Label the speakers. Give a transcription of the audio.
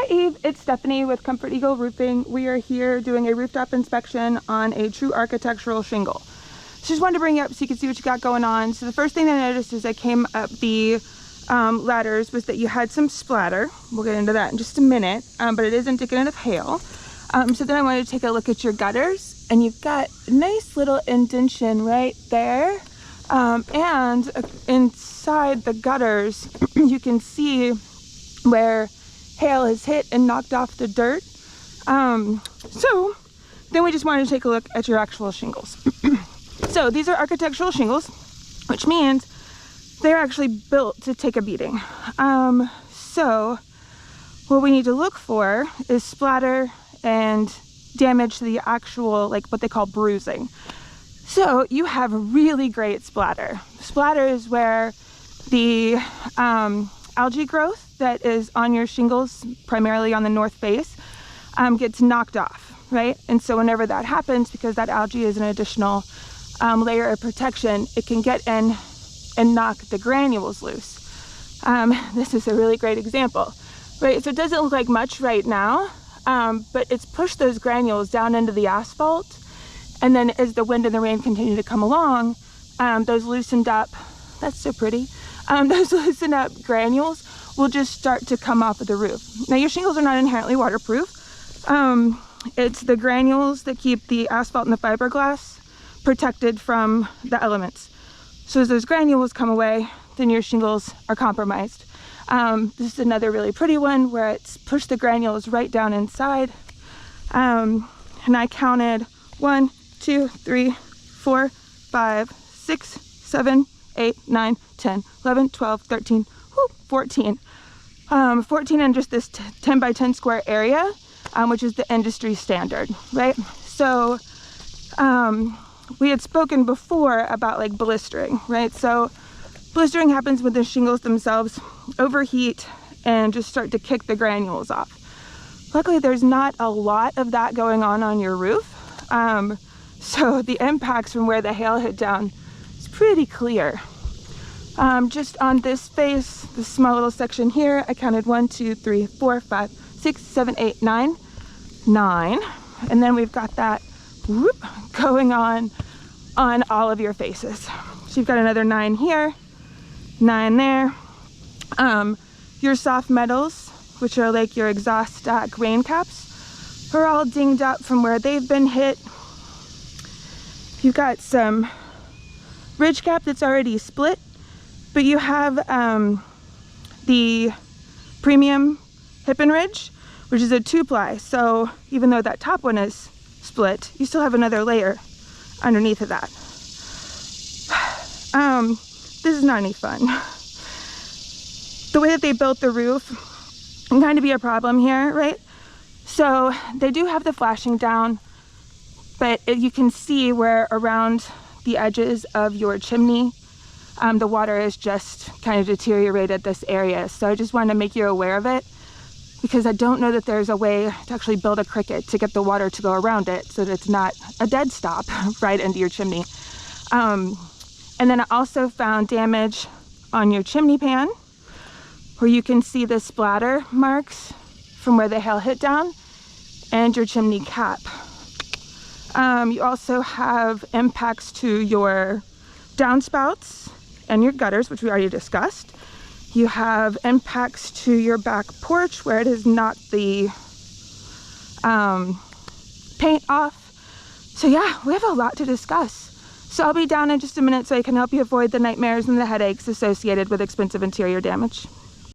Speaker 1: Hi Eve, it's Stephanie with Comfort Eagle Roofing. We are here doing a rooftop inspection on a true architectural shingle. So just wanted to bring you up so you can see what you got going on. So the first thing I noticed as I came up the ladders was that you had some splatter. We'll get into that in just a minute, but it is indicative of hail. So then I wanted to take a look at your gutters, and you've got a nice little indentation right there. And inside the gutters, you can see where hail has hit and knocked off the dirt. So then we just wanted to take a look at your actual shingles. So these are architectural shingles, which means they're actually built to take a beating. So what we need to look for is splatter and damage to the actual, like what they call bruising. So you have really great splatter. Splatter is where the algae growth that is on your shingles, primarily on the north face, gets knocked off, right? And so whenever that happens, because that algae is an additional layer of protection, it can get in and knock the granules loose. This is a really great example, right? So it doesn't look like much right now, but it's pushed those granules down into the asphalt. And then as the wind and the rain continue to come along, those loosened up, that's so pretty, those loosened up granules will just start to come off of the roof. Now your shingles are not inherently waterproof. It's the granules that keep the asphalt and the fiberglass protected from the elements. So as those granules come away, then your shingles are compromised. This is another really pretty one where it's pushed the granules right down inside. And I counted 1, 2, 3, 4, 5, 6, 7, 8, 9, 10, 11, 12, 13, 14. 14 in just this 10 by 10 square area, which is the industry standard, right? So we had spoken before about like blistering, right? So blistering happens when the shingles themselves overheat and just start to kick the granules off. Luckily, there's not a lot of that going on your roof. So the impacts from where the hail hit down is pretty clear. Just on this face, this small little section here, I counted 1, 2, 3, 4, 5, 6, 7, 8, 9. And then we've got that whoop, going on all of your faces. So you've got another 9 here, 9 there. Your soft metals, which are like your exhaust stack rain caps, are all dinged up from where they've been hit. You've got some ridge cap that's already split, but you have the premium hip and ridge, which is a 2-ply. So even though that top one is split, you still have another layer underneath of that. This is not any fun. The way that they built the roof can kind of be a problem here, right? So they do have the flashing down, but you can see where around the edges of your chimney, the water is just kind of deteriorated this area. So I just wanted to make you aware of it, because I don't know that there's a way to actually build a cricket to get the water to go around it so that it's not a dead stop right into your chimney. And then I also found damage on your chimney pan, where you can see the splatter marks from where the hail hit down, and your chimney cap. You also have impacts to your downspouts and your gutters, which we already discussed. You have impacts to your back porch where it has knocked the paint off. So yeah, we have a lot to discuss. So I'll be down in just a minute so I can help you avoid the nightmares and the headaches associated with expensive interior damage.